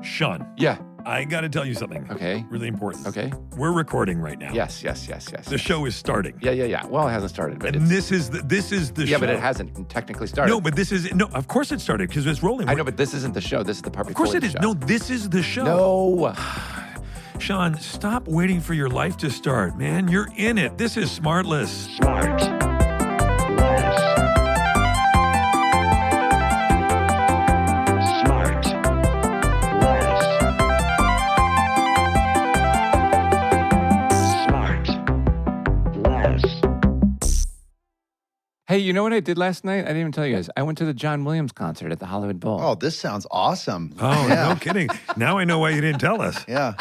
Sean. Yeah. I got to tell you something. Okay. Really important. Okay. We're recording right now. Yes. The show is starting. Yeah. Well, it hasn't started, but And this is the show. Yeah, but it hasn't technically started. No, but this is of course it started because it's rolling. I know, but this isn't the show. This is the part Of before course it the is. show. No, this is the show. No. Sean, stop waiting for your life to start, man. You're in it. This is SmartLess. SmartLess. Hey, you know what I did last night? I didn't even tell you guys. I went to the John Williams concert at the Hollywood Bowl. Oh, this sounds awesome. Oh, no kidding. Now I know why you didn't tell us. Yeah.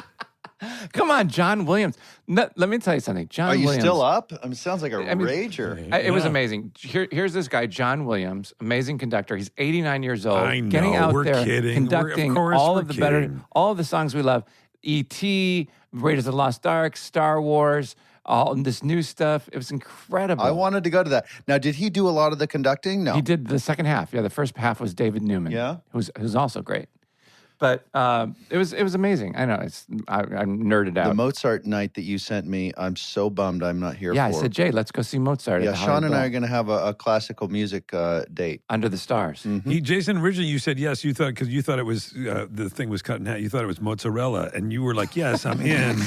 Come on, John Williams. No, let me tell you something. John Are you Williams. still up? I mean, it sounds like a rager. It was amazing. Here's this guy, John Williams, amazing conductor. He's 89 years old. I know, Getting out we're there, kidding. conducting all of the better, all of the songs we love. E.T., Raiders of the Lost Ark, Star Wars, all this new stuff. It was incredible. I wanted to go to that. Now, did he do a lot of the conducting? No. He did the second half. Yeah, the first half was David Newman. Yeah. Who was also great. But it was amazing. I know I'm nerded out. The Mozart night that you sent me, I'm so bummed I'm not here Yeah, for. I said, Jay, let's go see Mozart. Yeah, at the Sean Hollywood and I Bowl. are going to have a classical music date. Under the Stars. Mm-hmm. Jason, originally you said yes. You thought because you thought it was the thing was cut in half. You thought it was mozzarella, and you were like, "Yes, I'm in."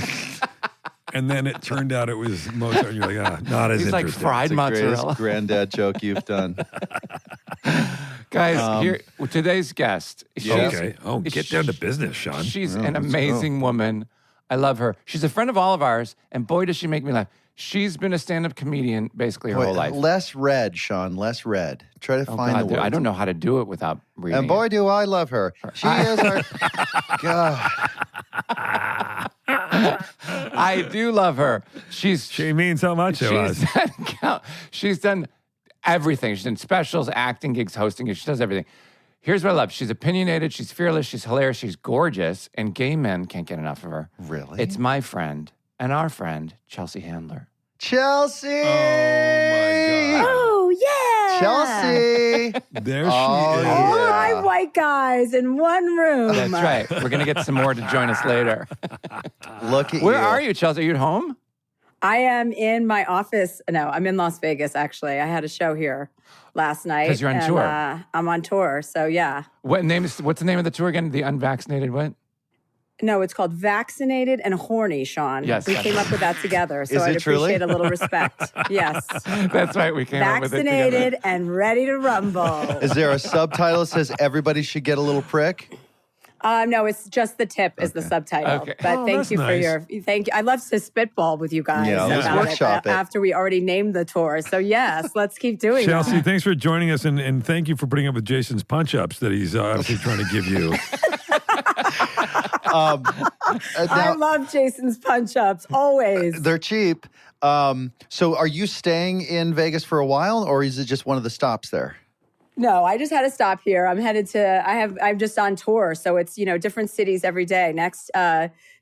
And then it turned out it was Mozart, and you're like, not as He's like interesting. fried It's the mozzarella. greatest granddad joke you've done. Guys, here today's guest. Okay. Oh, get down to business, Sean. She's Yeah, an let's amazing woman. I love her. She's a friend of all of ours, and boy, does she make me laugh. She's been a stand-up comedian basically her whole life. Less red, Sean, less red. Try to find God, the dude, word. I don't know how to do it without reading. And boy, it. do I love her. She is our... God. I do love her. She means so much to us. She's done everything. She's done specials, acting gigs, hosting gigs. She does everything. Here's what I love. She's opinionated. She's fearless. She's hilarious. She's gorgeous. And gay men can't get enough of her. Really? It's my friend and our friend, Chelsea Handler. Chelsea! Oh, my God. Oh, yeah. Chelsea! There she Oh, is. yeah. All right, white guys in one room. That's right. We're going to get some more to join us later. Look at you. Where are you, Chelsea? Are you at home? I am in my office. No, I'm in Las Vegas, actually. I had a show here last night. 'Cause you're on and, tour. I'm on tour, so yeah. What's the name of the tour again? The Unvaccinated what? No, it's called Vaccinated and Horny, Sean. Yes, We that's came up with that together, so Is I'd it truly? appreciate a little respect. Yes. That's right. We came up with it Vaccinated together. and ready to rumble. Is there a subtitle that says everybody should get a little prick? No, it's just the tip is the subtitle. Okay. But Oh, thank that's you for nice. thank you. I love to spitball with you guys Yeah, let's about workshop it. after we already named the tour. So yes, let's keep doing Chelsea, that. thanks for joining us, and thank you for putting up with Jason's punch-ups that he's obviously trying to give you. I love Jason's punch-ups, always. They're cheap. So are you staying in Vegas for a while, or is it just one of the stops there? No, I just had to stop here. I'm headed to, I'm just on tour. So it's, different cities every day. Next,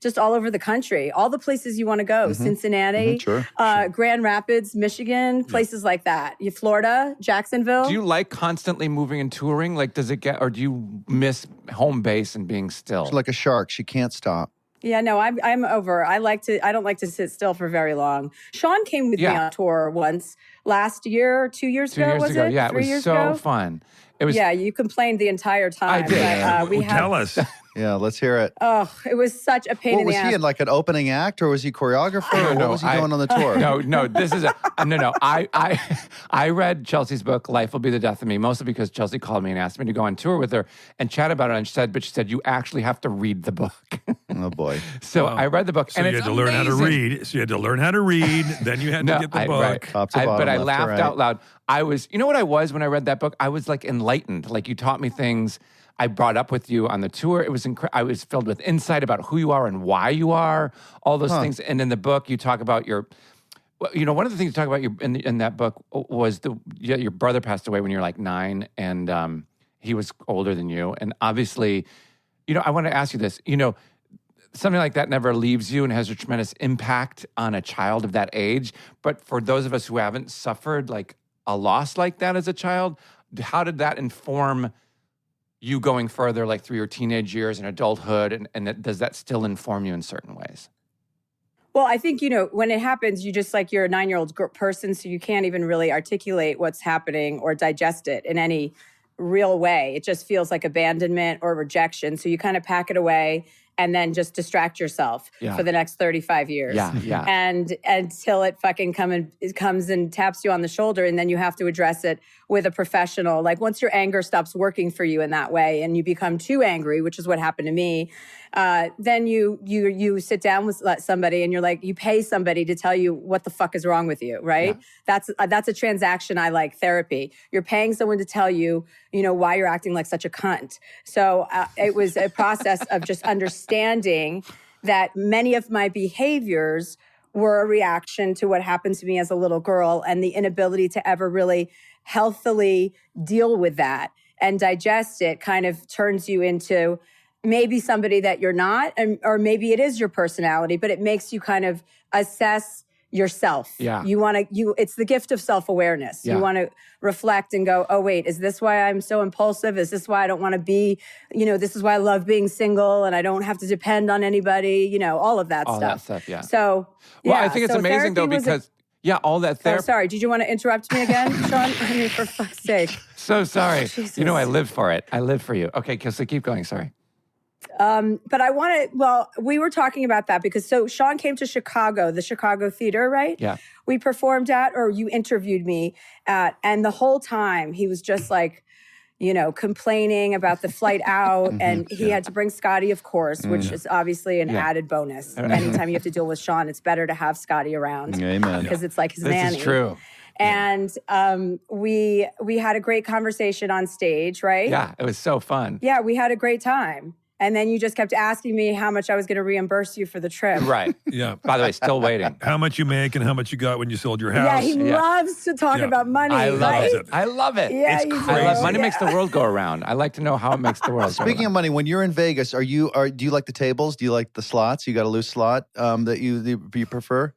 just all over the country, all the places you want to go. Cincinnati, Sure, Grand Rapids, Michigan, places like that. Florida, Jacksonville. Do you like constantly moving and touring? Like, does it get, or do you miss home base and being still? She's like a shark. She can't stop. Yeah, no, I'm over. I don't like to sit still for very long. Sean came with me on tour once last year, 2 years ago, 2 years was ago. it? Yeah, it 3 was years so ago? fun. It was. Yeah, you complained the entire time. I did. But, we Tell us. Yeah, let's hear it. Oh, it was such a pain What in was the he ass. in, like an opening act, or was he choreographer, or what was he doing on the tour? No, this is no. I read Chelsea's book, Life Will Be the Death of Me, mostly because Chelsea called me and asked me to go on tour with her and chat about it. And she said, you actually have to read the book. Oh boy. So I read the book, So and you it's had to learn how to amazing. read. So you had to learn how to read. Then you had to get the book. Right. Top to bottom, but I left to laughed right. out loud. I was, you know what I was when I read that book? I was like enlightened. Like you taught me things I brought up with you on the tour. It was I was filled with insight about who you are and why you are, all those things. And in the book, you talk about your, one of the things you talk about in that book was your brother passed away when you were like 9, and he was older than you. And obviously, I want to ask you this, something like that never leaves you and has a tremendous impact on a child of that age. But for those of us who haven't suffered like a loss like that as a child, how did that inform you going further, like through your teenage years and adulthood, and does that still inform you in certain ways? Well, I think, when it happens, you just like you're a 9-year-old person, so you can't even really articulate what's happening or digest it in any real way. It just feels like abandonment or rejection. So you kind of pack it away and then just distract yourself for the next 35 years. Yeah. And until it fucking comes and taps you on the shoulder, and then you have to address it with a professional. Like once your anger stops working for you in that way and you become too angry, which is what happened to me, then you sit down with somebody and you're like, you pay somebody to tell you what the fuck is wrong with you, right? Yeah. That's a transaction I like, therapy. You're paying someone to tell you, why you're acting like such a cunt. So it was a process of just understanding that many of my behaviors were a reaction to what happened to me as a little girl, and the inability to ever really healthily deal with that and digest it kind of turns you into maybe somebody that you're not, or maybe it is your personality, but it makes you kind of assess yourself. Yeah. It's the gift of self-awareness. Yeah. You want to reflect and go, oh, wait, is this why I'm so impulsive? Is this why I don't want to be, this is why I love being single and I don't have to depend on anybody, all of that stuff. All that stuff, yeah. So, well, I think it's amazing though, because all that therapy. Oh, sorry. Did you want to interrupt me again, Sean? I mean, for fuck's sake. So sorry. Jesus. I live for it. I live for you. Okay, so keep going. Sorry. But I want to, we were talking about that because Sean came to Chicago, the Chicago Theater, right? Yeah. We performed at, or you interviewed me at, and the whole time he was just like, complaining about the flight out. And he had to bring Scotty, of course, which is obviously an added bonus. Anytime you have to deal with Sean, it's better to have Scotty around. Amen. Because it's like his nanny. This is true. And we had a great conversation on stage, right? Yeah, it was so fun. Yeah, we had a great time. And then you just kept asking me how much I was going to reimburse you for the trip. Right. Yeah. By the way, still waiting. How much you make and how much you got when you sold your house. Yeah, he loves to talk about money. I love right? it. I love it. Yeah, It's crazy. Money makes the world go around. I like to know how it makes the world go Speaking around. of money, when you're in Vegas, do you like the tables? Do you like the slots? You got a loose slot that you prefer?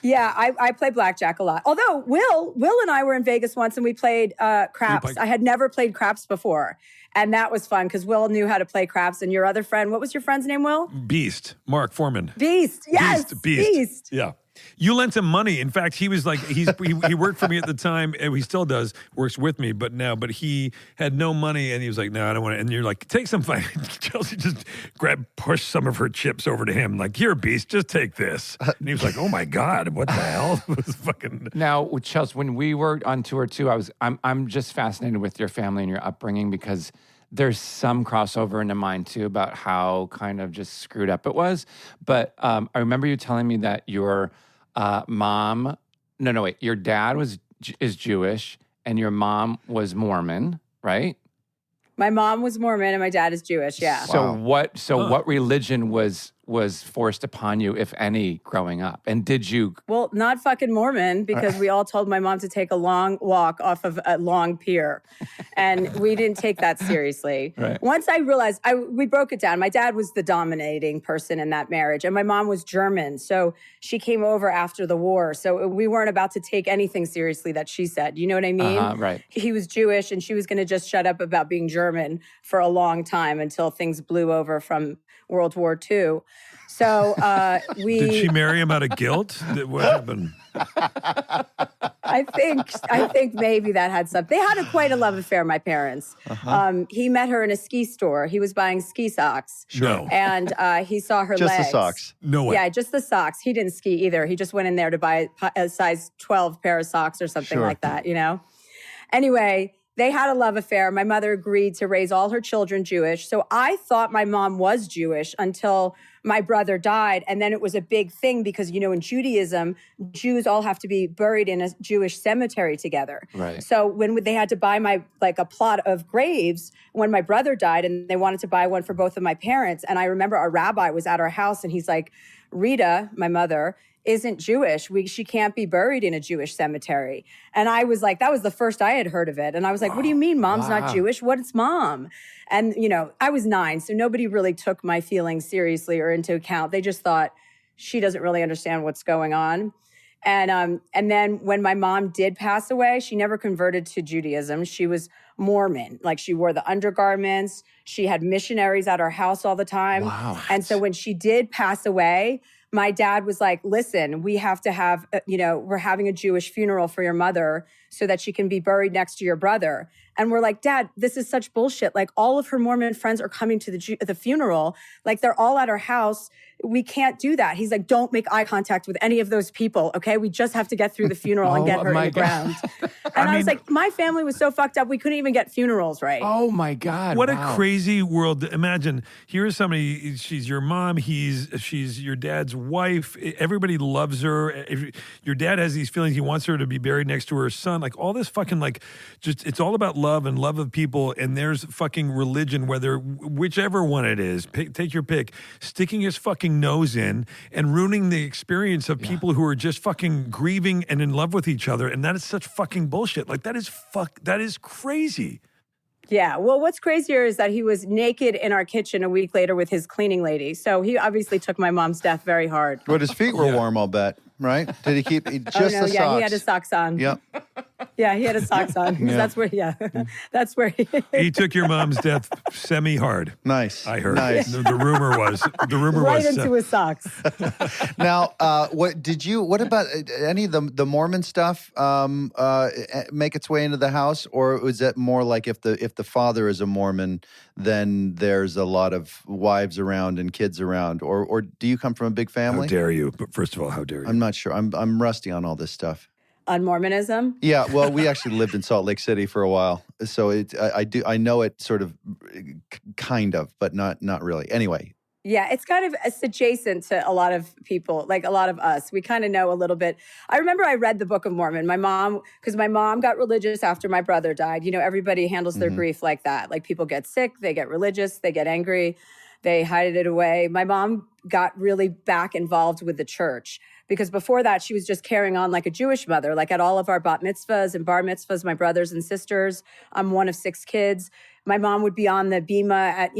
Yeah, I play blackjack a lot. Although Will and I were in Vegas once and we played craps. I had never played craps before. And that was fun because Will knew how to play craps. And your other friend, what was your friend's name, Will? Beast. Mark Foreman. Beast. Yes. Beast. Yeah. You lent him money. In fact, he was like, he worked for me at the time, and he still does, works with me, but he had no money, and he was like, no, I don't want to. And you're like, take some money. Chelsea just pushed some of her chips over to him, like, here, Beast, just take this. And he was like, oh my God, what the hell? It was fucking. Now, with Chelsea, when we were on tour too, I'm just fascinated with your family and your upbringing because there's some crossover into mine too about how kind of just screwed up it was. But I remember you telling me that your your dad is Jewish and your mom was Mormon, right? My mom was Mormon and my dad is Jewish. Yeah. So what religion was forced upon you, if any, growing up? And did you? Well, not fucking Mormon, because we all told my mom to take a long walk off of a long pier. And we didn't take that seriously. Right. Once I realized, we broke it down. My dad was the dominating person in that marriage. And my mom was German. So she came over after the war. So we weren't about to take anything seriously that she said. You know what I mean? Right. He was Jewish and she was going to just shut up about being German for a long time until things blew over from World War II. So Did she marry him out of guilt? What happened? I think maybe that had something. They had quite a love affair, my parents. He met her in a ski store. He was buying ski socks. No. And he saw her Just legs. the socks. No way. Yeah, just the socks. He didn't ski either. He just went in there to buy a size 12 pair of socks or something like that, Anyway, they had a love affair. My mother agreed to raise all her children Jewish. So I thought my mom was Jewish until my brother died. And then it was a big thing because, in Judaism, Jews all have to be buried in a Jewish cemetery together. Right. So when they had to buy a plot of graves when my brother died, and they wanted to buy one for both of my parents. And I remember our rabbi was at our house and he's like, Rita, my mother, isn't Jewish. She can't be buried in a Jewish cemetery. And I was like, that was the first I had heard of it. And I was like, what do you mean mom's not Jewish? What's mom? And, I was 9, so nobody really took my feelings seriously or into account. They just thought she doesn't really understand what's going on. And then when my mom did pass away, she never converted to Judaism. She was Mormon. Like she wore the undergarments. She had missionaries at her house all the time. Wow. And so when she did pass away, my dad was like, listen, we have to have, we're having a Jewish funeral for your mother so that she can be buried next to your brother. And we're like, Dad, this is such bullshit. Like all of her Mormon friends are coming to the funeral. Like they're all at her house. We can't do that. He's like, don't make eye contact with any of those people. Okay. We just have to get through the funeral and get her in the ground. And I was like, my family was so fucked up. We couldn't even get funerals right. Oh my God. What wow. a crazy world. Imagine, here's somebody, she's your mom, she's your dad's wife. Everybody loves her. Your dad has these feelings. He wants her to be buried next to her son. Like all this fucking it's all about love and love of people. And there's fucking religion, whichever one it is, take your pick, sticking his fucking nose in and ruining the experience of people who are just fucking grieving and in love with each other. And that is such fucking bullshit. Like that is crazy. Yeah. Well, what's crazier is that he was naked in our kitchen a week later with his cleaning lady. So he obviously took my mom's death very hard. But his feet were warm, I'll bet, right? Did he keep just the socks? Yeah, he had his socks on. Yep. Yeah, he had his socks on. Yeah. That's where he... He took your mom's death semi-hard. Nice. I heard. Nice. The rumor was. Right into his socks. Now, what about any of the Mormon stuff make its way into the house? Or was it more like if the father is a Mormon, then there's a lot of wives around and kids around? Or do you come from a big family? How dare you? But first of all, how dare you? I'm not sure. I'm rusty on all this stuff. On Mormonism? Yeah, well, we actually lived in Salt Lake City for a while, so I know it sort of, kind of, but not really. Anyway. Yeah, it's adjacent to a lot of people, like a lot of us. We kind of know a little bit. I remember I read the Book of Mormon. Because my mom got religious after my brother died. You know, everybody handles their grief like that. Like people get sick, they get religious, they get angry, they hide it away. My mom got really back involved with the church. Because before that, she was just carrying on like a Jewish mother, like at all of our bat mitzvahs and bar mitzvahs, my brothers and sisters. I'm one of 6 kids. My mom would be on the bima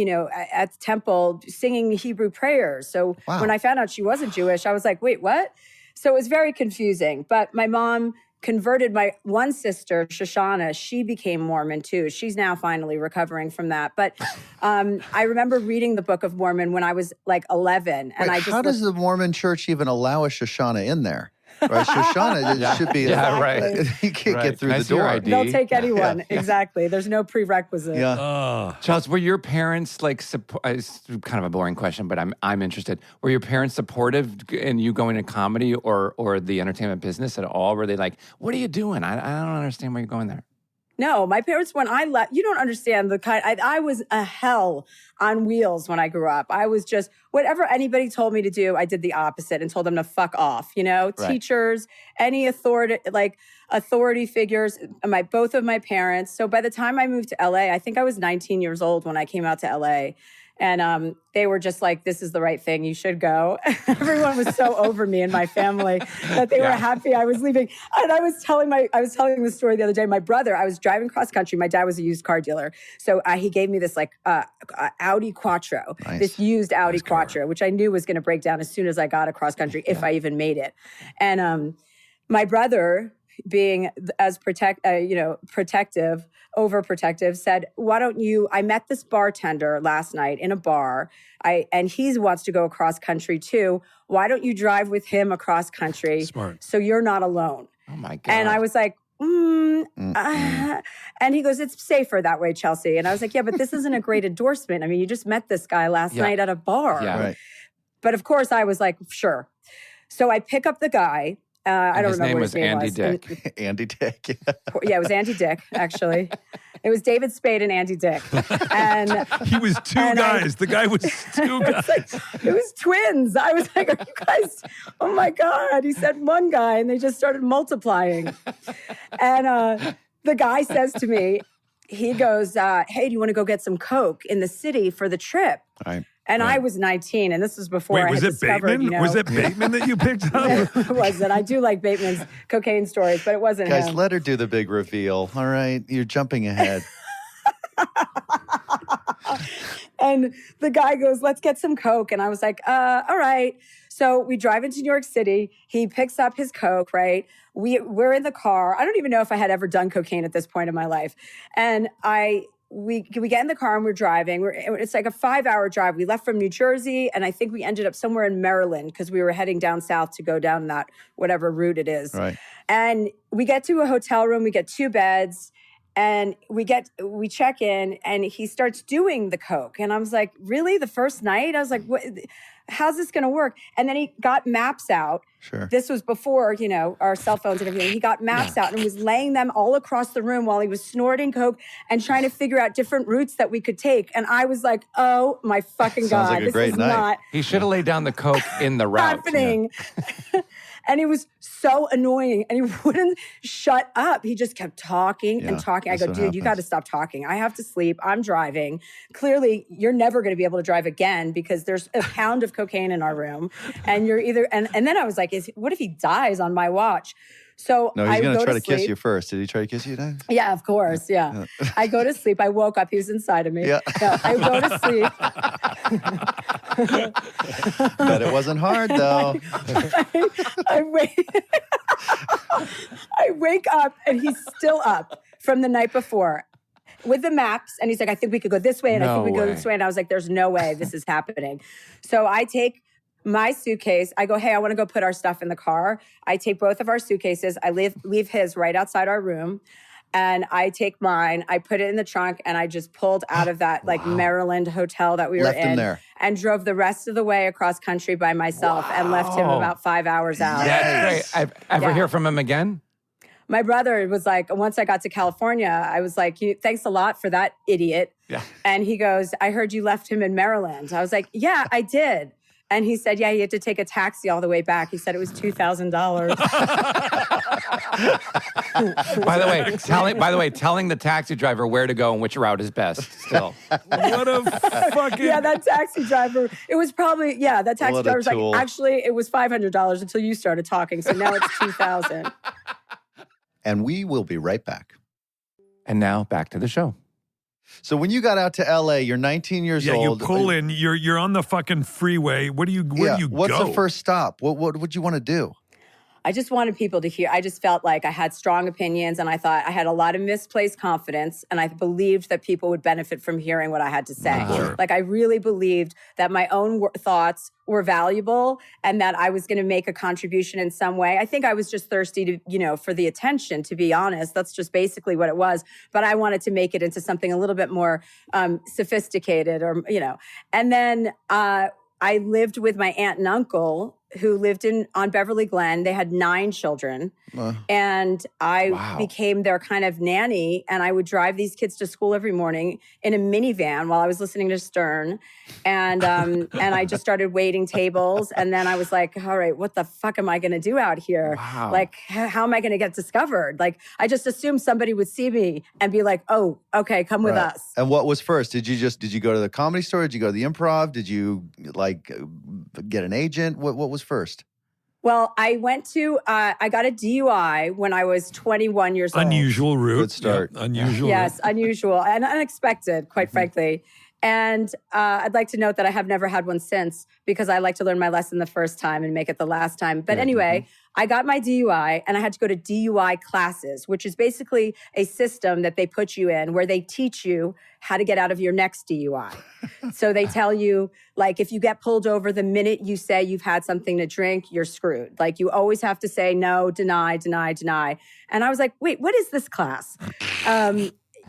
at the temple singing Hebrew prayers. So when I found out she wasn't Jewish, I was like, wait, what? So it was very confusing. But my mom converted my one sister, Shoshana. She became Mormon too. She's now finally recovering from that. But I remember reading the Book of Mormon when I was like 11. And how does the Mormon church even allow a Shoshana in there? Right, Shoshana should be. right. You can't get through Can I the see your door. ID? They'll take anyone. Yeah. Exactly. There's no prerequisite. Yeah. Charles, were your parents like? It's kind of a boring question, but I'm interested. Were your parents supportive in you going to comedy or the entertainment business at all? Were they like, "What are you doing? I don't understand why you're going there." No, my parents, when I left, you don't understand the kind, I was a hell on wheels when I grew up. I was just, whatever anybody told me to do, I did the opposite and told them to fuck off, Right. Teachers, any authority figures, both of my parents. So by the time I moved to LA, I think I was 19 years old when I came out to LA. And they were just like, this is the right thing. You should go. Everyone was so over me and my family that they were happy I was leaving. And I was telling the story the other day. My brother, I was driving cross country. My dad was a used car dealer. So he gave me this Audi Quattro, this used Audi Quattro, which I knew was going to break down as soon as I got across country, if I even made it. And my brother, being as overprotective, said, why don't you, I met this bartender last night in a bar, and he wants to go across country too. Why don't you drive with him across country? Smart. So you're not alone. Oh my God. And I was like, and he goes, it's safer that way, Chelsea. And I was like, yeah, but this isn't a great endorsement. I mean, you just met this guy last night at a bar. Yeah. Right. But of course I was like, sure. So I pick up the guy. I don't remember what his name was. Andy Dick. Andy Dick. Yeah, it was Andy Dick, actually. It was David Spade and Andy Dick. And He was two guys. The guy was two guys. it was twins. I was like, are you guys, oh my God. He said one guy and they just started multiplying. And the guy says to me, he goes, hey, do you want to go get some Coke in the city for the trip? Right. And I was 19, and this was before Wait, I was had it discovered, Bateman? Was it Bateman that you picked up? It wasn't. I do like Bateman's cocaine stories, but it wasn't Guys, him. let her do the big reveal. All right, you're jumping ahead. And the guy goes, let's get some Coke. And I was like, all right. So we drive into New York City. He picks up his Coke, right? We're in the car. I don't even know if I had ever done cocaine at this point in my life. And we get in the car and we're driving. It's like a 5-hour drive. We left from New Jersey, and I think we ended up somewhere in Maryland because we were heading down south to go down that whatever route it is. Right. And we get to a hotel room. We get 2 beds. And we check in, and he starts doing the Coke. And I was like, really? The first night? I was like, what? How's this going to work? And then he got maps out. Sure. This was before, our cell phones and everything. He got maps out and was laying them all across the room while he was snorting Coke and trying to figure out different routes that we could take. And I was like, oh my fucking Sounds God, like a this great is night. not He should have laid down the Coke in the route. happening. And it was so annoying, and he wouldn't shut up. He just kept talking and talking. I go, that's dude, what you got to happens. stop talking. I have to sleep. I'm driving. Clearly, you're never going to be able to drive again because there's a pound of cocaine in our room. And you're either, and then I was like, what if he dies on my watch? So No, he's I going go to try to to kiss sleep. you first. Did he try to kiss you then? Yeah, of course. Yeah. I go to sleep. I woke up. He was inside of me. Yeah. No, I go to sleep. Bet it wasn't hard, though. I wake up, and he's still up from the night before with the maps. And he's like, I think we could go this way. And I think we could go this way. And I was like, there's no way this is happening. So I take my suitcase. I go, hey, I want to go put our stuff in the car. I take both of our suitcases. I leave his right outside our room. And I take mine, I put it in the trunk, and I just pulled out of that Maryland hotel that we were Left him in there. and drove the rest of the way across country by myself and left him about 5 hours out. That's great. Ever hear from him again? My brother was like, once I got to California, I was like, thanks a lot for that idiot. Yeah. And he goes, I heard you left him in Maryland. I was like, yeah, I did. And he said, yeah, he had to take a taxi all the way back. He said it was $2,000. By the way, telling the taxi driver where to go and which route is best. Still, What a fucking... Yeah, that taxi driver, it was probably, that taxi What a driver was like, tool. actually, it was $500 until you started talking. So now it's $2,000. And we will be right back. and now back to the show. So when you got out to LA, you're 19 years Yeah, old. you pull in. You're on the fucking freeway. Where do you What's go? the first stop? What would you want to do? I just wanted people to hear. I just felt like I had strong opinions, and I thought I had a lot of misplaced confidence, and I believed that people would benefit from hearing what I had to say. Sure. Like I really believed that my own thoughts were valuable and that I was going to make a contribution in some way. I think I was just thirsty to, for the attention, to be honest. That's just basically what it was. But I wanted to make it into something a little bit more sophisticated And then I lived with my aunt and uncle who lived on Beverly Glen. They had 9 children. And I became their kind of nanny. And I would drive these kids to school every morning in a minivan while I was listening to Stern. And I just started waiting tables. And then I was like, all right, what the fuck am I going to do out here? Wow. Like, how am I going to get discovered? Like, I just assumed somebody would see me and be like, oh, okay, come with us. And what was first? Did you go to the comedy store? Did you go to the improv? Did you get an agent? What was first? Well, I went to, I got a DUI when I was 21 years old. Unusual route. Good start. Yep, unusual. Yes, unusual and unexpected, quite frankly. And I'd like to note that I have never had one since because I like to learn my lesson the first time and make it the last time. But anyway, I got my DUI and I had to go to DUI classes, which is basically a system that they put you in where they teach you how to get out of your next DUI. So they tell you, like, if you get pulled over the minute you say you've had something to drink, you're screwed. Like, you always have to say no, deny, deny, deny. And I was like, wait, what is this class?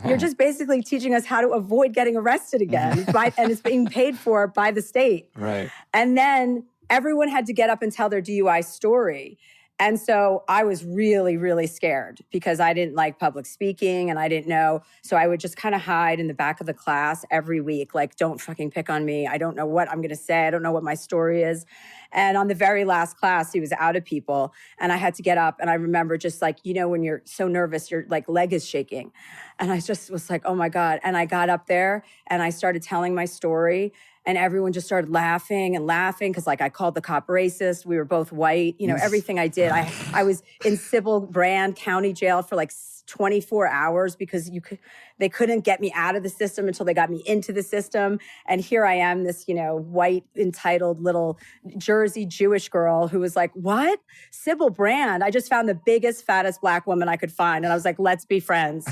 You're just basically teaching us how to avoid getting arrested again, and it's being paid for by the state. Right. And then everyone had to get up and tell their DUI story. And so I was really, really scared because I didn't like public speaking and I didn't know. So I would just kind of hide in the back of the class every week, like, don't fucking pick on me. I don't know what I'm going to say. I don't know what my story is. And on the very last class, he was out of people and I had to get up. And I remember just like, when you're so nervous, your like leg is shaking. And I just was like, oh my God. And I got up there and I started telling my story. And everyone just started laughing because, like, I called the cop racist. We were both white. Everything I did. I was in Sybil Brand County Jail for like 24 hours because they couldn't get me out of the system until they got me into the system. And here I am, this, white, entitled little Jersey Jewish girl who was like, what? Sybil Brand? I just found the biggest, fattest Black woman I could find. And I was like, let's be friends.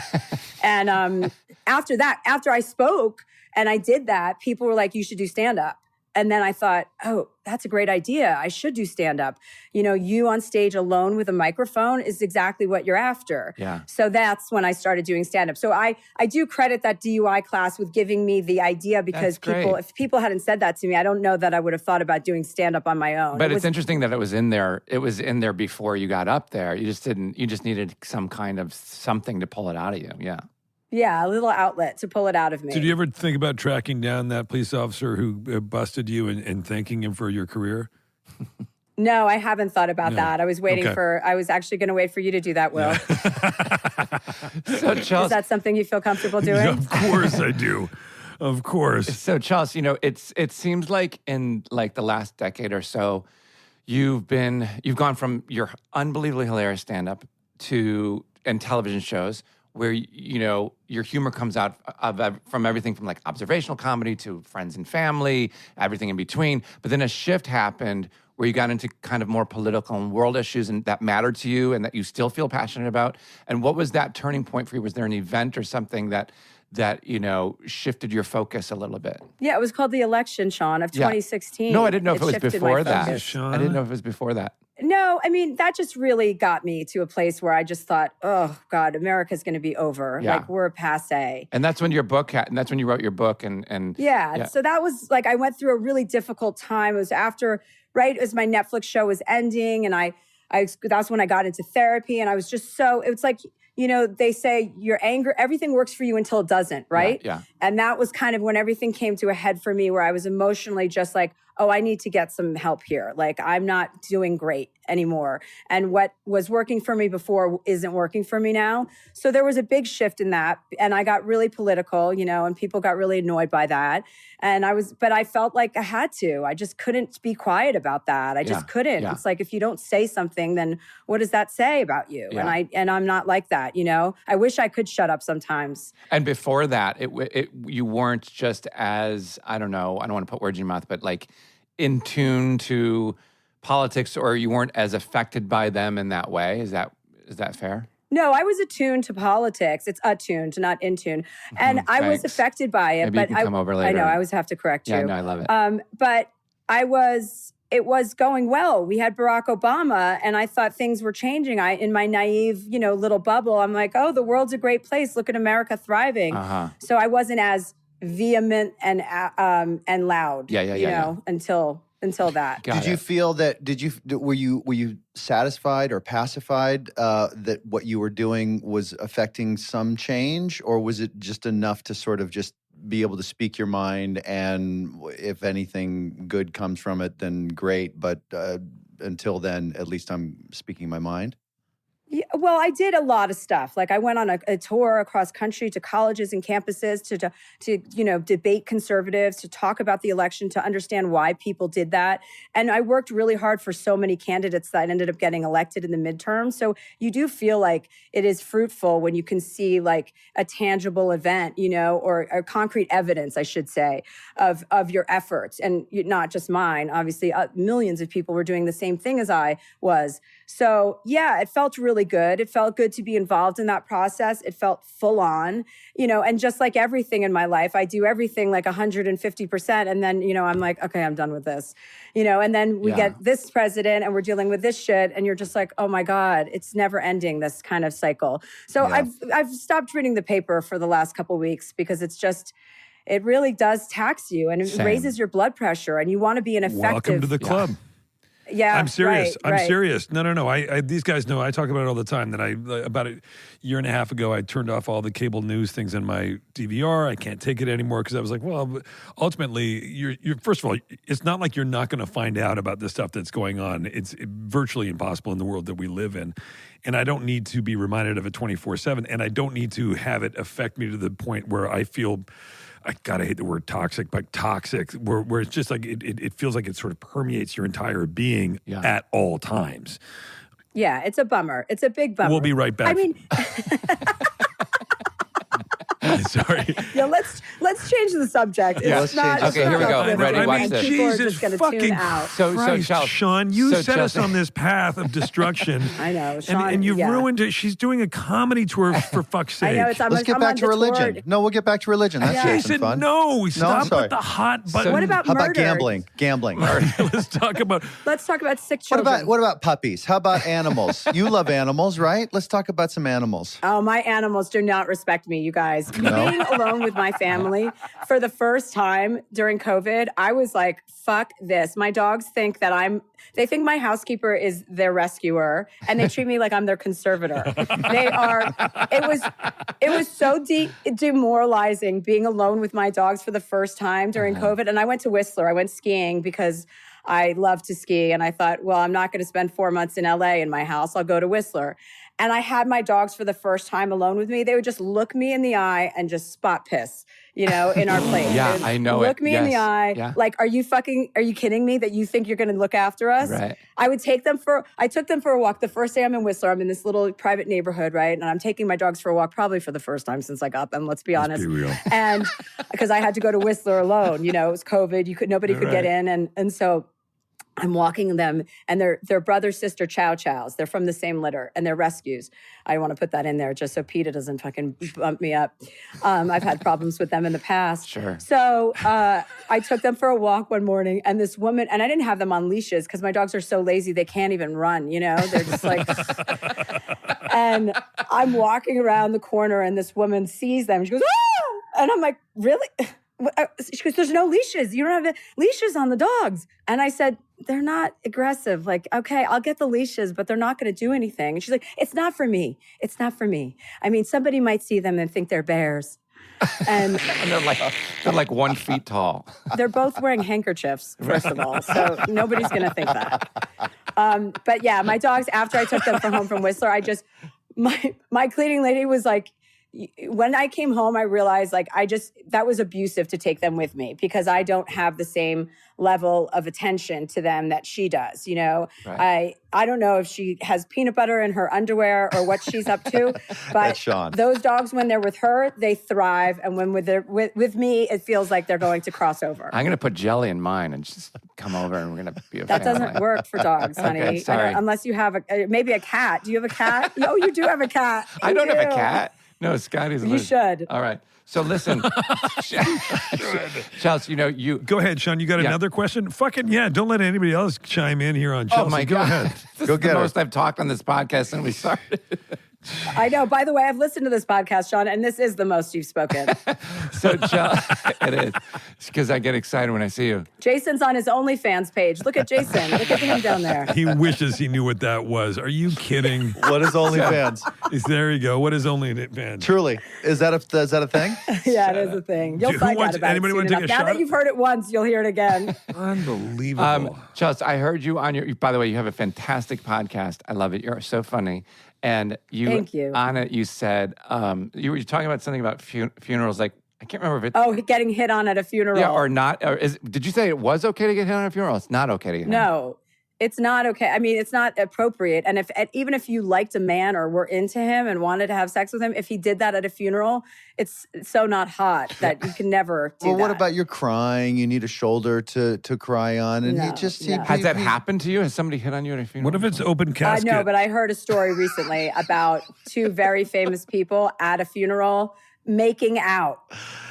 And after I spoke and I did that, people were like, you should do stand-up. And then I thought, oh, that's a great idea. I should do stand-up. You on stage alone with a microphone is exactly what you're after. Yeah. So that's when I started doing stand-up. So I do credit that DUI class with giving me the idea, because if people hadn't said that to me, I don't know that I would have thought about doing stand-up on my own. But it's interesting that it was in there. It was in there before you got up there. You just needed some kind of something to pull it out of you. Yeah. Yeah, a little outlet to pull it out of me. Did you ever think about tracking down that police officer who busted you and thanking him for your career? No, I haven't thought about that. I was waiting I was actually going to wait for you to do that, Will. So, Charles, is that something you feel comfortable doing? Of course I do. Of course. So, Charles, it seems like in like the last decade or so, you've gone from your unbelievably hilarious stand-up and television shows where, your humor comes out from everything from like observational comedy to friends and family, everything in between. But then a shift happened where you got into kind of more political and world issues and that mattered to you and that you still feel passionate about. And what was that turning point for you? Was there an event or something that shifted your focus a little bit? Yeah, it was called The Election, Sean, of 2016. No, I didn't know if it was before that. Sean. I didn't know if it was before that. No, I mean, that just really got me to a place where I just thought, oh, God, America's going to be over. Yeah. Like, we're passe. And that's when you wrote your book. And yeah. So that was like, I went through a really difficult time. It was right as my Netflix show was ending. And that's when I got into therapy. And I was just it's like, they say your anger, everything works for you until it doesn't, right? Yeah. And that was kind of when everything came to a head for me, where I was emotionally just like, oh, I need to get some help here. Like, I'm not doing great anymore. And what was working for me before isn't working for me now. So there was a big shift in that. And I got really political, and people got really annoyed by that. But I felt like I had to. I just couldn't be quiet about that. I just couldn't. Yeah. It's like, if you don't say something, then what does that say about you? Yeah. And I'm not like that, I wish I could shut up sometimes. And before that, you weren't just as, I don't want to put words in your mouth, but like in tune to politics, or you weren't as affected by them in that way. Is that fair? No, I was attuned to politics. It's attuned, not in tune. And I was affected by it. Maybe but you can come over later. I know, I always have to correct you. Yeah, no, I love it. But it was going well. We had Barack Obama, and I thought things were changing. In my naive, little bubble, I'm like, oh, the world's a great place. Look at America thriving. Uh-huh. So I wasn't as vehement and loud. Until that. Did you feel that? Were you satisfied or pacified that what you were doing was affecting some change, or was it just enough to sort of just be able to speak your mind, and if anything good comes from it, then great. But until then, at least I'm speaking my mind. Yeah, well, I did a lot of stuff. Like, I went on a tour across country to colleges and campuses to debate conservatives, to talk about the election, to understand why people did that. And I worked really hard for so many candidates that ended up getting elected in the midterm. So you do feel like it is fruitful when you can see like a tangible event, or concrete evidence, I should say, of your efforts. And not just mine. Obviously, millions of people were doing the same thing as I was. So yeah, it felt really good. It felt good to be involved in that process. It felt full on, and just like everything in my life, I do everything like 150%. And then, I'm like, okay, I'm done with this, and then we get this president and we're dealing with this shit. And you're just like, oh my God, it's never ending, this kind of cycle. So I've stopped reading the paper for the last couple of weeks, because it really does tax you, and it raises your blood pressure, and you want to be an effective. Welcome to the club. Yeah, I'm serious. Right. I'm serious. No. I these guys know. I talk about it all the time. That about a year and a half ago, I turned off all the cable news things in my DVR. I can't take it anymore, because I was like, well, ultimately, you're first of all, it's not like you're not going to find out about the stuff that's going on. It's virtually impossible in the world that we live in, and I don't need to be reminded of it 24/7, and I don't need to have it affect me to the point where I feel. I gotta hate the word toxic, but toxic, where it's just like it feels like it sort of permeates your entire being at all times. Yeah, it's a bummer. It's a big bummer. We'll be right back. I mean, Sorry. yeah, let's change the subject. Yeah, It's let's not. change- okay, here we go. uplifting. Ready? I Watch mean, this. People are Jesus just gonna fucking tune out. Christ, Chelsea- Sean, you so set us Chelsea- on this path of destruction. I know, Sean, and you've yeah. ruined it. She's doing a comedy tour for fuck's sake. I know it's. Let's get I'm back on to the religion. tour. No, we'll get back to religion. That's Yeah. She safe said and fun. no. Stop sorry. with the hot button. What about How murder? about gambling? Gambling. Let's talk about. Let's talk about sick What children. about puppies? How about animals? You love animals, right? Let's talk about some animals. Oh, my animals do not respect me, you guys. Being alone with my family for the first time during COVID, I was like, fuck this. My dogs think that they think my housekeeper is their rescuer, and they treat me like I'm their conservator. It was so demoralizing being alone with my dogs for the first time during COVID. And I went to Whistler. I went skiing because I love to ski. And I thought, well, I'm not going to spend 4 months in LA in my house. I'll go to Whistler. And I had my dogs for the first time alone with me. They would just look me in the eye and just spot piss, in our place. Yeah, They would I know Look it. me in the Yes. eye. Yeah. Like, are you kidding me that you think you're going to look after us? Right. I took them for a walk. The first day I'm in Whistler, I'm in this little private neighborhood, right? And I'm taking my dogs for a walk probably for the first time since I got them, let's be honest. be real. And because I had to go to Whistler alone, it was COVID. Nobody could get in. And so I'm walking them, and they're brother sister chow chows. They're from the same litter, and they're rescues. I want to put that in there just so PETA doesn't fucking bump me up. I've had problems with them in the past. Sure. So I took them for a walk one morning, and this woman, and I didn't have them on leashes because my dogs are so lazy they can't even run. They're just like. And I'm walking around the corner, and this woman sees them. She goes, "Ah!" And I'm like, "Really?" She goes, "There's no leashes. You don't have leashes on the dogs." And I said, "They're not aggressive. Like, okay, I'll get the leashes, but they're not going to do anything." And she's like, "It's not for me. It's not for me. I mean, somebody might see them and think they're bears." And And they're like 1 feet tall. they're both wearing handkerchiefs, first of all. So nobody's going to think that. But yeah, my dogs, after I took them home from Whistler, my cleaning lady was like, when I came home, I realized that was abusive to take them with me because I don't have the same level of attention to them that she does. Right. I don't know if she has peanut butter in her underwear or what she's up to, but That's Sean. those dogs, when they're with her, they thrive. And when with me, it feels like they're going to cross over. I'm going to put jelly in mine and just come over and we're going to be a That family. doesn't work for dogs, honey. Okay, sorry. Unless you have maybe a cat. Do you have a cat? Oh, you do have a cat. I don't have a You do. cat. No, Scotty's. You should. All right. So listen, Chelsea, you. Go ahead, Sean. You got Yeah. another question? Fucking yeah. Don't let anybody else chime in here on Chelsea. Oh my Go God. ahead. This Go is get the her. most I've talked on this podcast since we started. I know. By the way, I've listened to this podcast, Sean, and this is the most you've spoken. So, it is. It's because I get excited when I see you. Jason's on his OnlyFans page. Look at Jason. Look at him down there. He wishes he knew what that was. Are you kidding? What is OnlyFans? There you go. What is OnlyFans? Truly, is that a thing? Yeah, it is a thing. You'll Who find out wants- about anybody it wanna soon take a enough. Now shot? that you've heard it once, you'll hear it again. Unbelievable. Chelsea, I heard you on by the way, you have a fantastic podcast. I love it. You're so funny. And Thank you. On it, you said, you were talking about something about funerals. Like, I can't remember if it's, Oh, getting hit on at a funeral. yeah, or not. Or did you say it was okay to get hit on a funeral? It's not okay to get hit on. No, it's not okay. I mean, it's not appropriate. And even if you liked a man or were into him and wanted to have sex with him, if he did that at a funeral, it's so not hot that you can never do Well, that. what about you're crying? You need a shoulder to cry on, and he No, just no. Has that happened to you? Has somebody hit on you at a funeral? what if it's open I casket? know, but I heard a story recently about 2 very famous people at a funeral making out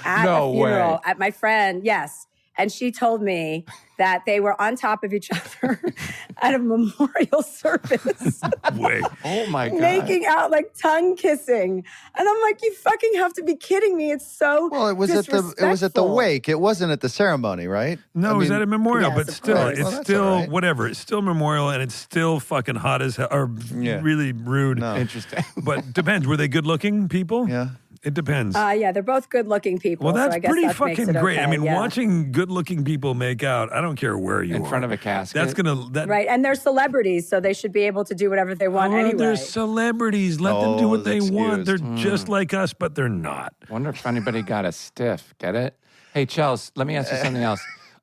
at No a funeral way. at my friend. Yes. And she told me that they were on top of each other at a memorial service, Wait. Oh my God. making out, like tongue kissing. And I'm like, you fucking have to be kidding me. It's so Well, it was at the disrespectful. wake. It wasn't at the ceremony, right? No, I it was mean, at a memorial, Yes, but of still, course. it's Well, that's still all right. whatever. It's still memorial, and it's still fucking hot as hell, or Yeah. really rude. No. Interesting. But depends. Were they good-looking people? Yeah. It depends. Yeah, they're both good-looking people. well, that's so I guess pretty that makes fucking it great. I okay, mean, yeah. watching good-looking people make out, I don't care where you In are. front of a casket. That's gonna Right, and they're celebrities, so they should be able to do whatever they want Oh, anyway. they're celebrities. Let them do Oh, what they want. They're excused. just like us, but they're not. Wonder if anybody got a stiff. Get it? Hey, Chelsea, let me ask you something else.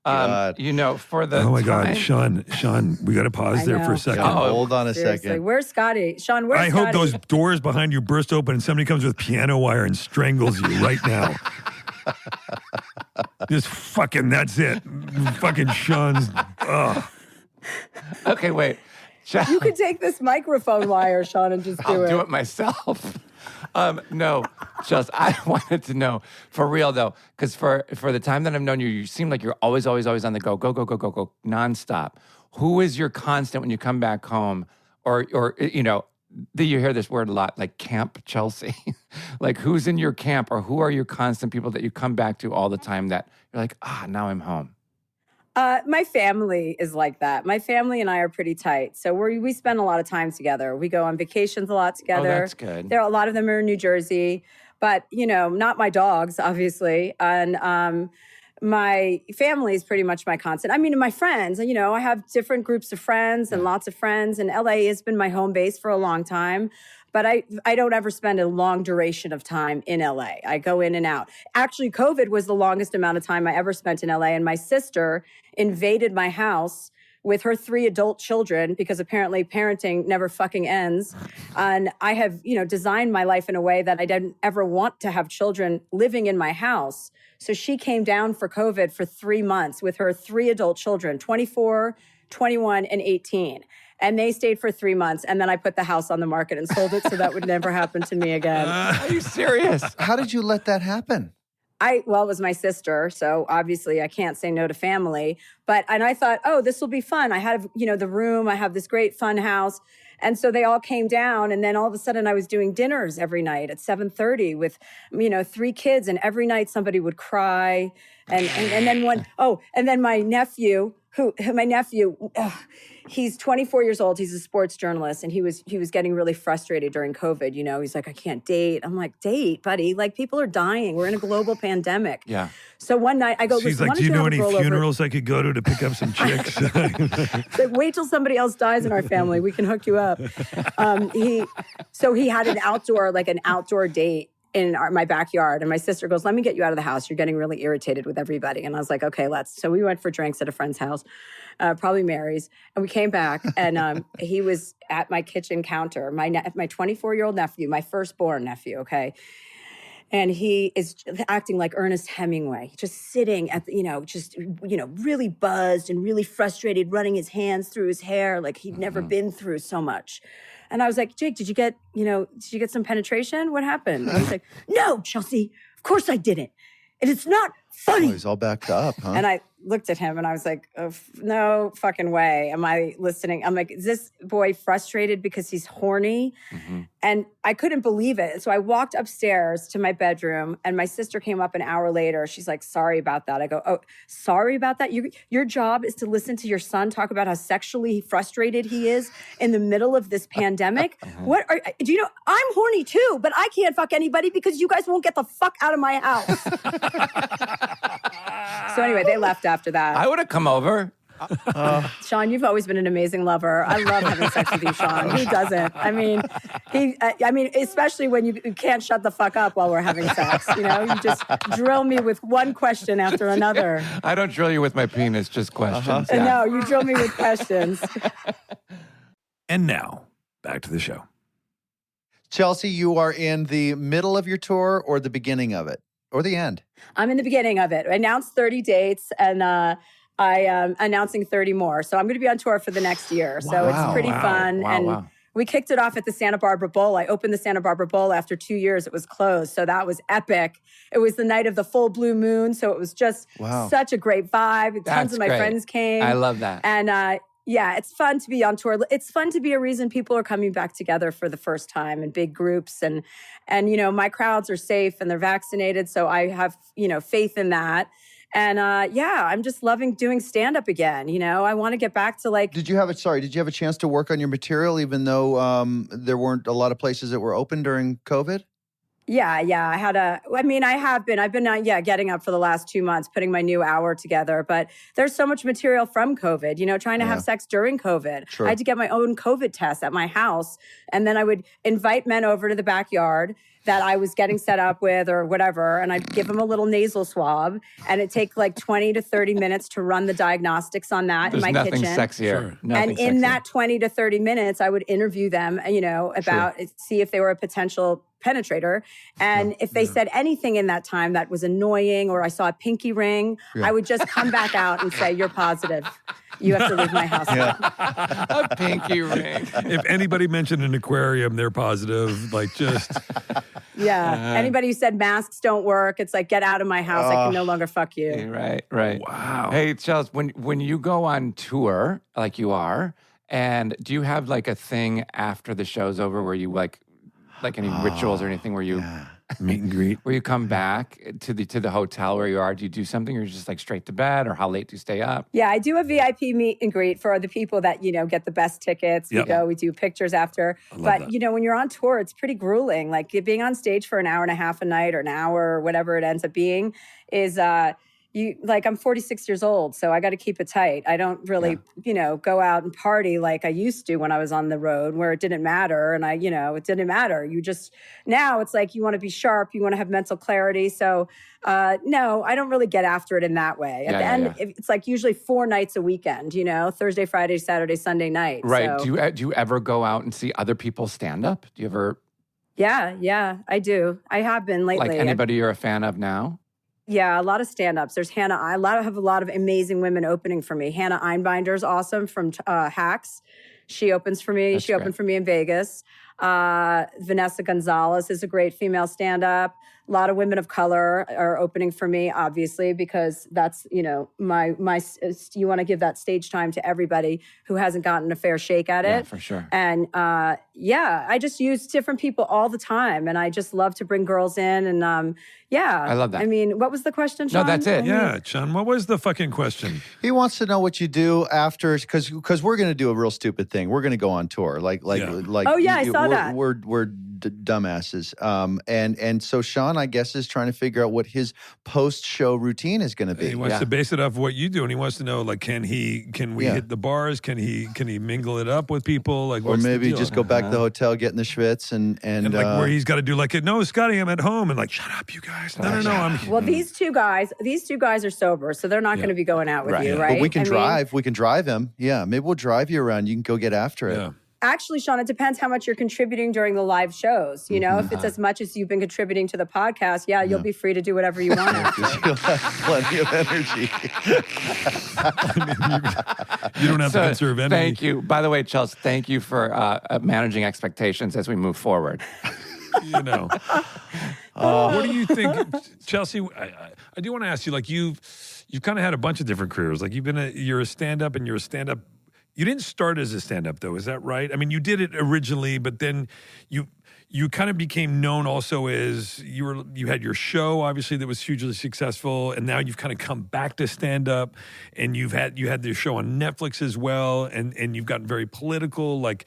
God. For the Oh my time, God, Sean, we got to pause I there for know. a second. Yeah, hold on a Seriously, second. where's Scotty? Sean, where's I Scotty? hope those doors behind you burst open and somebody comes with piano wire and strangles you right now. Just fucking, that's it. Fucking Sean's, ugh. Okay, wait. You could take this microphone wire, Sean, and just I'll do it myself. No, Chelsea, I wanted to know, for real though, because for the time that I've known you, you seem like you're always on the go, nonstop. Who is your constant when you come back home? Or you hear this word a lot, like Camp Chelsea. Like, who's in your camp, or who are your constant people that you come back to all the time that you're like, now I'm home? My family is like that. My family and I are pretty tight. So we spend a lot of time together. We go on vacations a lot together. Oh, that's good. A lot of them are in New Jersey, but, not my dogs, obviously. And my family is pretty much my constant. I mean, my friends, I have different groups of friends and lots of friends. And LA has been my home base for a long time. But I don't ever spend a long duration of time in LA. I go in and out. Actually, COVID was the longest amount of time I ever spent in LA. And my sister invaded my house with her 3 adult children, because apparently parenting never fucking ends. And I have, designed my life in a way that I didn't ever want to have children living in my house. So she came down for COVID for 3 months with her 3 adult children, 24, 21, and 18. And they stayed for 3 months. And then I put the house on the market and sold it, so that would never happen to me again. Are you serious? How did you let that happen? It was my sister, so obviously I can't say no to family. And I thought, this will be fun. I had, the room. I have this great fun house. And so they all came down, and then all of a sudden I was doing dinners every night at 7:30 with, 3 kids, and every night somebody would cry. And then my nephew, he's 24 years old. He's a sports journalist, and he was getting really frustrated during COVID. He's like, I can't date. I'm like, date, buddy. Like, people are dying. We're in a global pandemic. Yeah. So one night I go, She's listen, like, why do you don't know have a any rollover?" funerals I could go to pick up some chicks? Like, wait till somebody else dies in our family. We can hook you up. He had an outdoor date in my backyard. And my sister goes, let me get you out of the house. You're getting really irritated with everybody. And I was like, okay, let's. So we went for drinks at a friend's house, probably Mary's. And we came back, and he was at my kitchen counter, my 24-year-old nephew, my firstborn nephew, okay? And he is acting like Ernest Hemingway, just sitting at really buzzed and really frustrated, running his hands through his hair like he'd never been through so much. And I was like, Jake, did you get some penetration? What happened? And he was like, no, Chelsea, of course I didn't. And it's not funny. Oh, he's all backed up, huh? And I looked at him and I was like, no fucking way am I listening. I'm like, is this boy frustrated because he's horny? Mm-hmm. And I couldn't believe it. So I walked upstairs to my bedroom, and my sister came up an hour later. She's like, sorry about that. I go, oh, sorry about that? Your job is to listen to your son talk about how sexually frustrated he is in the middle of this pandemic? Do you know, I'm horny too, but I can't fuck anybody because you guys won't get the fuck out of my house. So anyway, they left after that. I would have come over. Sean, you've always been an amazing lover. I love having sex with you, Sean. Who doesn't? I mean, especially when you can't shut the fuck up while we're having sex. You just drill me with one question after another. I don't drill you with my penis, just questions. Yeah. No, you drill me with questions. And now, back to the show. Chelsea, you are in the middle of your tour or the beginning of it? Or the end? I'm in the beginning of it. I announced 30 dates, and I am announcing 30 more. So I'm going to be on tour for the next year. So it's pretty fun. Wow. We kicked it off at the Santa Barbara Bowl. I opened the Santa Barbara Bowl after 2 years. It was closed. So that was epic. It was the night of the full blue moon. So it was just such a great vibe. Tons of my friends came. I love that. And it's fun to be on tour. It's fun to be a reason people are coming back together for the first time in big groups. And my crowds are safe and they're vaccinated. So I have, faith in that. And I'm just loving doing stand-up again. I want to get back to Did you have a chance to work on your material even though there weren't a lot of places that were open during COVID? Yeah. I have been. I've been getting up for the last 2 months, putting my new hour together. But there's so much material from COVID, trying to have sex during COVID. Sure. I had to get my own COVID test at my house. And then I would invite men over to the backyard. that I was getting set up with or whatever. And I'd give them a little nasal swab, and it'd take like 20 to 30 minutes to run the diagnostics on that There's in my nothing kitchen. sexier. Sure. Nothing And in sexier. that 20 to 30 minutes, I would interview them, about see if they were a potential penetrator. And if they said anything in that time that was annoying, or I saw a pinky ring, I would just come back out and say, "You're positive. You have to leave my house." A pinky ring. If anybody mentioned an aquarium, they're positive. Like just Yeah. Anybody who said masks don't work, it's like, get out of my house. I can no longer fuck you. Right. wow. Hey, Chels, when you go on tour like you are, and do you have like a thing after the show's over where you like any rituals or anything where you Meet and greet. where you come back to the hotel where you are? Do you do something, or you're just like straight to bed, or how late do you stay up? Yeah, I do a VIP meet and greet for the people that, get the best tickets. Yep. We do pictures after. But, that. when you're on tour, it's pretty grueling. Like being on stage for an hour and a half a night or an hour or whatever it ends up being is I'm 46 years old, so I got to keep it tight. I don't really, go out and party like I used to when I was on the road, where it didn't matter. And it didn't matter. Now it's like you want to be sharp, you want to have mental clarity. So no, I don't really get after it in that way. At the end, it's like usually 4 nights a weekend, Thursday, Friday, Saturday, Sunday night. Right. So. Do you ever go out and see other people stand up? Do you ever? Yeah, I do. I have been lately. Like anybody you're a fan of now? Yeah, a lot of stand-ups. There's Hannah. I have a lot of amazing women opening for me. Hannah Einbinder's awesome from Hacks. She opens for me. She opened for me in Vegas. Vanessa Gonzalez is a great female stand-up. A lot of women of color are opening for me, obviously, because that's, my you want to give that stage time to everybody who hasn't gotten a fair shake at it. Yeah, for sure. And I just use different people all the time. And I just love to bring girls in. And I love that. I mean, what was the question, Sean? No, that's it. Yeah, Sean, what was the fucking question? He wants to know what you do after, because we're going to do a real stupid thing. We're going to go on tour, like. Oh, yeah, I saw that. We're dumbasses, and so Sean, I guess, is trying to figure out what his post-show routine is going to be. He wants to base it off what you do, and he wants to know, like, can we hit the bars? Can he mingle it up with people? Like, or what's the maybe deal? just go back to the hotel, get in the schwitz, and like where he's got to do like, no, Scotty, I'm at home, and like, shut up, you guys. No, I'm Well, these two guys are sober, so they're not going to be going out with you, right? But we can drive. We can drive him. Yeah, maybe we'll drive you around. You can go get after it. Yeah. Actually, Sean, it depends how much you're contributing during the live shows. If it's as much as you've been contributing to the podcast, you'll be free to do whatever you want. You'll have plenty of energy. You don't have to conserve energy. Thank you. By the way, Chelsea, thank you for managing expectations as we move forward. What do you think, Chelsea? I do want to ask you, like, you've kind of had a bunch of different careers. Like, you're a stand-up, and you're a stand-up. You didn't start as a stand-up, though. Is that right? I mean, you did it originally, but then you kind of became known also as you had your show, obviously, that was hugely successful, and now you've kind of come back to stand-up, and you had this show on Netflix as well, and you've gotten very political. Like,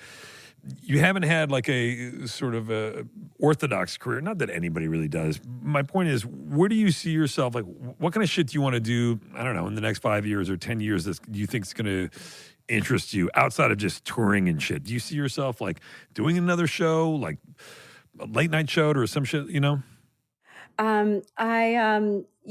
you haven't had like a sort of a orthodox career. Not that anybody really does. My point is, where do you see yourself? Like, what kind of shit do you want to do? I don't know, in the next 5 years or 10 years, do you think is going to interest you outside of just touring and shit? Do you see yourself like doing another show, like a late night show or some shit?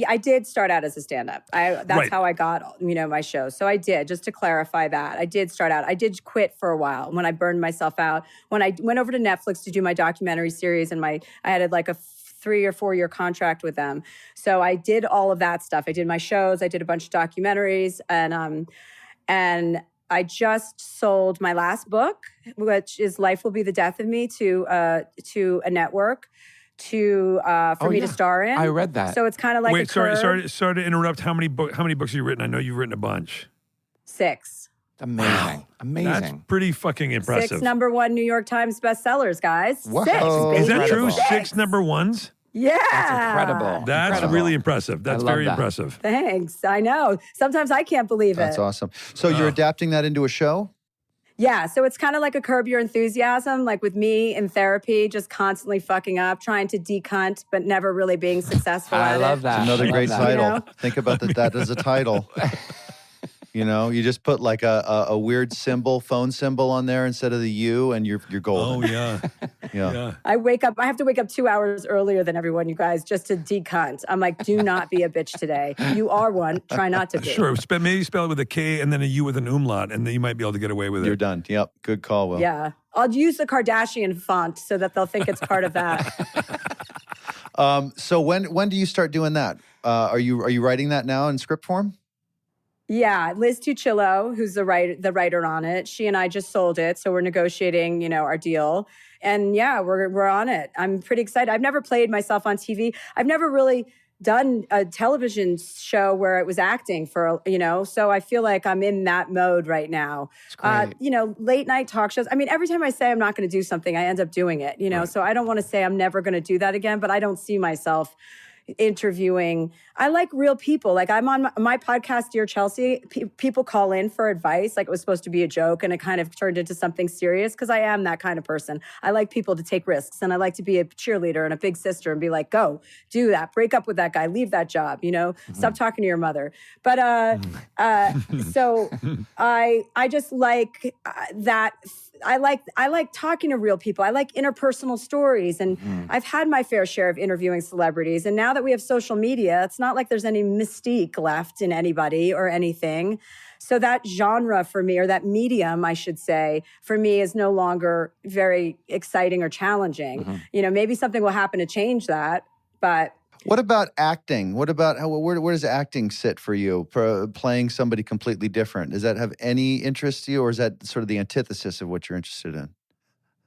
I did start out as a stand-up. That's how I got, my show. So I did, just to clarify that. I did start out. I did quit for a while when I burned myself out. When I went over to Netflix to do my documentary series, and I had like a 3 or 4 year contract with them. So I did all of that stuff. I did my shows. I did a bunch of documentaries, and I just sold my last book, which is "Life Will Be the Death of Me," to a network for me to star in. I read that. So it's kind of like Wait, sorry to interrupt. How many books have you written? I know you've written a bunch. 6. Amazing. Wow. Amazing. That's pretty fucking impressive. 6 #1 New York Times bestsellers, guys. Wow. 6, baby. Is that true? 6. 6 number ones? Yeah. That's incredible. That's Incredible. really impressive. That's I love very that. impressive. Thanks. I know. Sometimes I can't believe it. That's awesome. So you're adapting that into a show? Yeah, so it's kind of like a Curb Your Enthusiasm, like with me in therapy, just constantly fucking up, trying to decunt, but never really being successful at it. I love that. Another I love great that. title. You know? Think about that as a title. You know, you just put like a weird phone symbol on there instead of the U, and you're golden. Oh yeah, Yeah. I have to wake up 2 hours earlier than everyone, you guys, just to decunt. I'm like, do not be a bitch today. You are one. Try not to be. sure. Maybe spell it with a K and then a U with an umlaut, and then you might be able to get away with it. You're done. Yep. Good call, Will. Yeah. I'll use the Kardashian font so that they'll think it's part of that. So when do you start doing that? Are you writing that now in script form? Yeah, Liz Tuccillo, who's the writer on it, she and I just sold it, so we're negotiating, our deal, and yeah, we're on it. I'm pretty excited. I've never played myself on TV. I've never really done a television show where it was acting for, so I feel like I'm in that mode right now. It's great. Late night talk shows. I mean, every time I say I'm not going to do something, I end up doing it. Right. So I don't want to say I'm never going to do that again, but I don't see myself interviewing. I like real people. Like I'm on my podcast, Dear Chelsea, people call in for advice. Like it was supposed to be a joke and it kind of turned into something serious because I am that kind of person. I like people to take risks and I like to be a cheerleader and a big sister and be like, go do that, break up with that guy, leave that job, stop talking to your mother. But so I just like that. I like talking to real people. I like interpersonal stories. And I've had my fair share of interviewing celebrities. And now that we have social media, it's not like there's any mystique left in anybody or anything. So that genre for me, or that medium, I should say, for me is no longer very exciting or challenging. Maybe something will happen to change that, but... What about acting? What about where does acting sit for you? Playing somebody completely different. Does that have any interest to you, or is that sort of the antithesis of what you're interested in?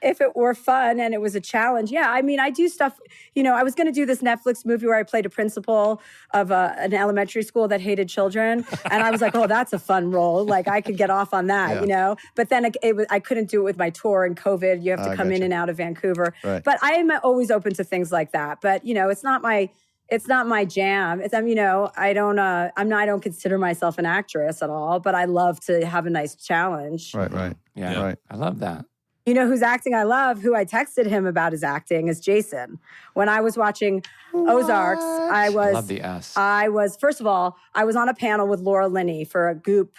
If it were fun and it was a challenge, yeah. I mean, I do stuff. I was going to do this Netflix movie where I played a principal of an elementary school that hated children, and I was like, "Oh, that's a fun role. Like, I could get off on that," But then I couldn't do it with my tour and COVID. You have to come in and out of Vancouver. Right. But I am always open to things like that. But it's not my jam. I don't consider myself an actress at all, but I love to have a nice challenge. Right. Yeah. Right. I love that. Who's acting I love, who I texted him about his acting, is Jason. When I was watching Ozarks, I love the S. First of all, I was on a panel with Laura Linney for a Goop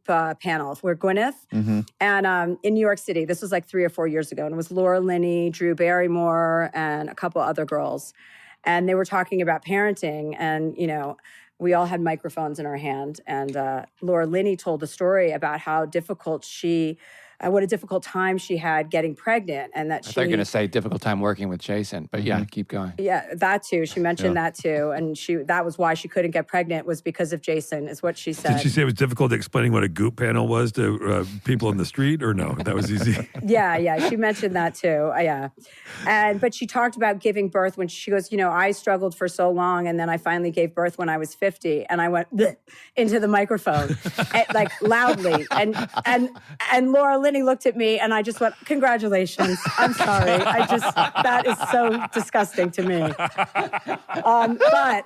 panel where Gwyneth, and in New York City. This was like 3 or 4 years ago, and it was Laura Linney, Drew Barrymore, and a couple other girls. And they were talking about parenting, and, we all had microphones in our hand. And Laura Linney told a story about how what a difficult time she had getting pregnant, and that I thought you were going to say difficult time working with Jason, but yeah, keep going. Yeah, that too. She mentioned that too, and that was why she couldn't get pregnant, was because of Jason, is what she said. Did she say it was difficult explaining what a Goop panel was to people in the street, or no? That was easy. Yeah, she mentioned that too. Yeah, but she talked about giving birth when she goes, I struggled for so long, and then I finally gave birth when I was 50, and I went into the microphone, like loudly, and Laura Linney looked at me, and I just went, "Congratulations." I'm sorry. That is so disgusting to me. But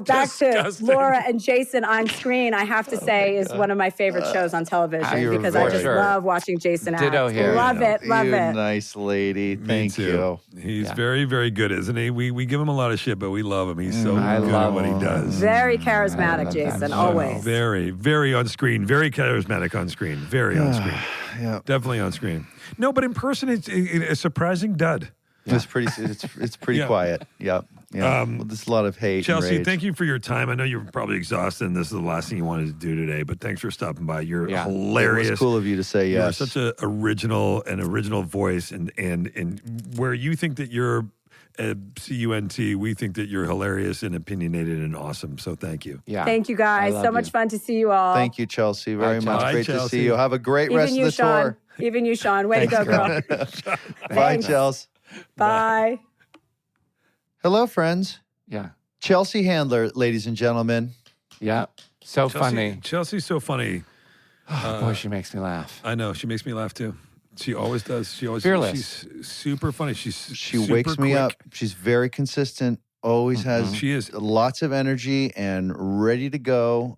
back to Laura and Jason on screen, I have to say, is one of my favorite shows on television because I just love watching Jason act. Ditto here. Love it. You Love it. nice lady. Me Thank too. you. He's very, very good, isn't he? We give him a lot of shit, but we love him. He's so I good at love what he him. does. Very charismatic, Jason, always. Very, very on screen. Very charismatic on screen. Very on screen. Yeah. Definitely on screen. No, but in person, it's a surprising dud. It's pretty Yeah. quiet. Yep. Yeah. Well, there's a lot of hate. Chelsea, and rage. thank you for your time. I know you're probably exhausted, and this is the last thing you wanted to do today, but thanks for stopping by. You're hilarious. It was cool of you to say yes. You're such an original voice, and where you think that you're CUNT, we think that you're hilarious and opinionated and awesome. So thank you. Yeah. Thank you, guys. So much fun to see you all. Thank you, Chelsea, very much. Bye, Great Chelsea. to see you. Have a great Even rest you, of the Sean. tour. Even you, Sean. Way to go, girl. Bye, Thanks. Chelsea. Bye. Hello, friends. Yeah. Chelsea Handler, ladies and gentlemen. Yeah. So funny. Chelsea's so funny. Boy, she makes me laugh. I know. She makes me laugh too. She always does. Fearless. She's super funny. She Wakes me up. She's very consistent Always has She is. lots of energy and ready to go.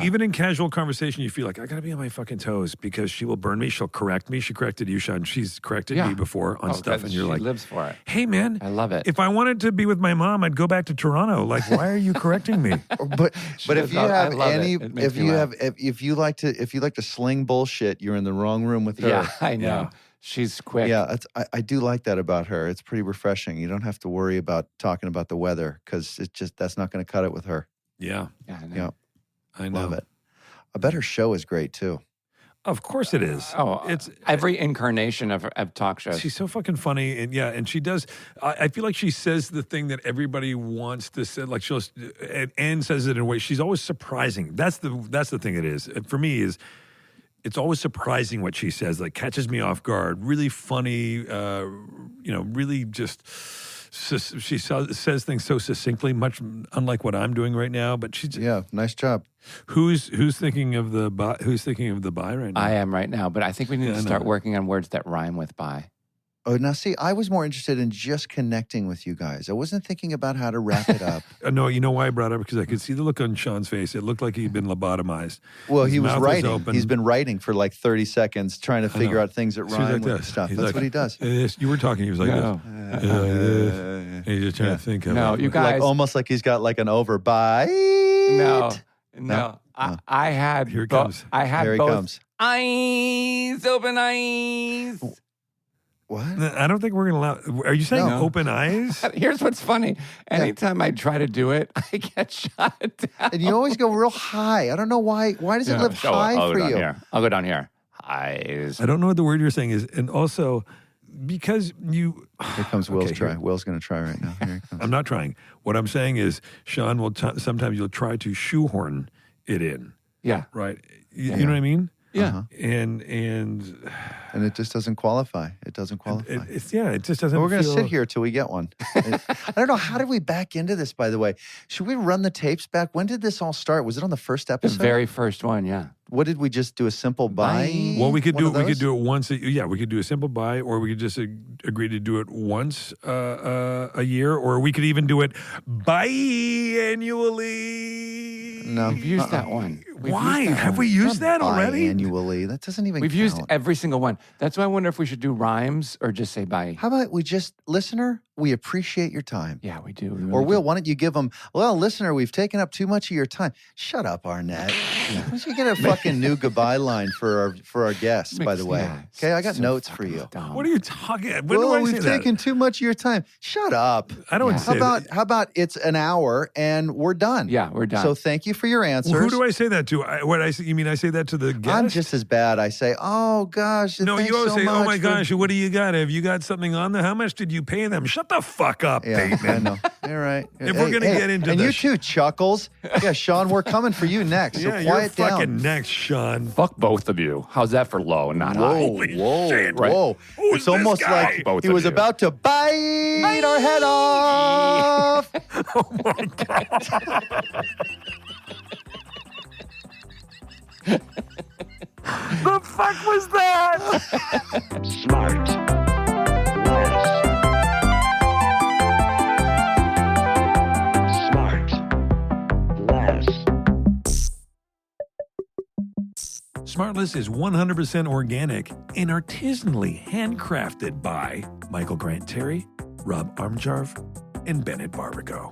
Even in casual conversation, you feel like, I got to be on my fucking toes because she will burn me. She'll correct me. She corrected you, Sean. She's corrected me before on stuff. And you're she like, lives for it. hey, man. I love it. If I wanted to be with my mom, I'd go back to Toronto. Like, why are you correcting me? But if you have any, if you like to sling bullshit, you're in the wrong room with her. Yeah, I know. Yeah. She's quick. Yeah, I do like that about her. It's pretty refreshing. You don't have to worry about talking about the weather because that's not going to cut it with her. Yeah. Yeah, I know. Yeah, I know. love it. I bet her show is great too. Of course it is. Oh, it's every incarnation of talk shows. She's so fucking funny, and she does. I feel like she says the thing that everybody wants to say. Like and says it in a way. She's always surprising. That's the thing. It is for me is. It's always surprising what she says. Like catches me off guard. Really funny. Really just. She says things so succinctly, much unlike what I'm doing right now. But she's nice job. Who's thinking of the buy? Who's thinking of the buy right now? I am right now, but I think we need to start working on words that rhyme with "by." Oh, now see, I was more interested in just connecting with you guys. I wasn't thinking about how to wrap it up. No, you know why I brought it up? Because I could see the look on Sean's face. It looked like he'd been lobotomized. Well, His he was mouth writing. open. He's been writing for like 30 seconds, trying to figure out things that He was rhyme like with this. stuff. He's That's like, what he does. You were talking. He was like No. this. And he's just trying to think of No, it. you guys. Like almost like he's got like an overbite. No. I had. Here it comes. I had Here he both comes. eyes, open eyes. What? I don't think we're going to allow. Are you saying No. open eyes? Here's what's funny. Anytime I try to do it, I get shot down. And you always go real high. I don't know why. Why does it live high I'll for go down you? Here. I'll go down here. Eyes. I don't know what the word you're saying is. And also, because you. Here comes Will's Okay, try. here. Will's going to try right now. Here he comes. I'm not trying. What I'm saying is, Sean will sometimes you'll try to shoehorn it in, Yeah. right? You know what I mean? Yeah. Uh-huh. And And it just doesn't qualify. It doesn't qualify. it just doesn't. But we're going to feel- sit here till we get one. I don't know. How did we back into this, by the way? Should we run the tapes back? When did this all start? Was it on the first The episode? very first one, yeah. What did we just do? A simple buy? Well, we could One do of we could those? do it once. We could do a simple buy, or we could just agree to do it once a year, or we could even do it biannually. No. We've used that one. Why have we used that already? Annually. That doesn't even We've count. used every single one. That's why I wonder if we should do rhymes or just say bye. How about we just, listener, we appreciate your time. Yeah, we do. We Or really Will, why don't you give them, well, listener, we've taken up too much of your time. Shut up, Arnett. Why don't you get a fucking new goodbye line for our guests, by the way? Yeah, Okay, I got so notes for fucking you. dumb. What are you talking? When Well, do I say we've that? taken too much of your time. Shut up. I don't Yeah. say that. How about it's an hour and we're done? Yeah, we're done. So thank you for your answers. Well, who do I say that to? You mean I say that to the guest? I'm just as bad. I say, oh gosh, No, thanks you always so say, "Oh much my for-" gosh, what do you got? Have you got something on there? How much did you pay them?" Shut the fuck up, Yeah, I Bateman. know. You're right. If we're gonna get into and this- you too, Chuckles. Yeah, Sean, we're coming for you next. So Yeah, you're quiet down. fucking next, Sean. Fuck both of you. How's that for low, not high? Holy Whoa, shit. whoa. Who's It's almost this guy? like Both he of was you. about to bite our head off. The fuck was that? Smart. Less. Smart. Less. SmartLess is 100% organic and artisanally handcrafted by Michael Grant Terry, Rob Armjarv, and Bennett Barbago.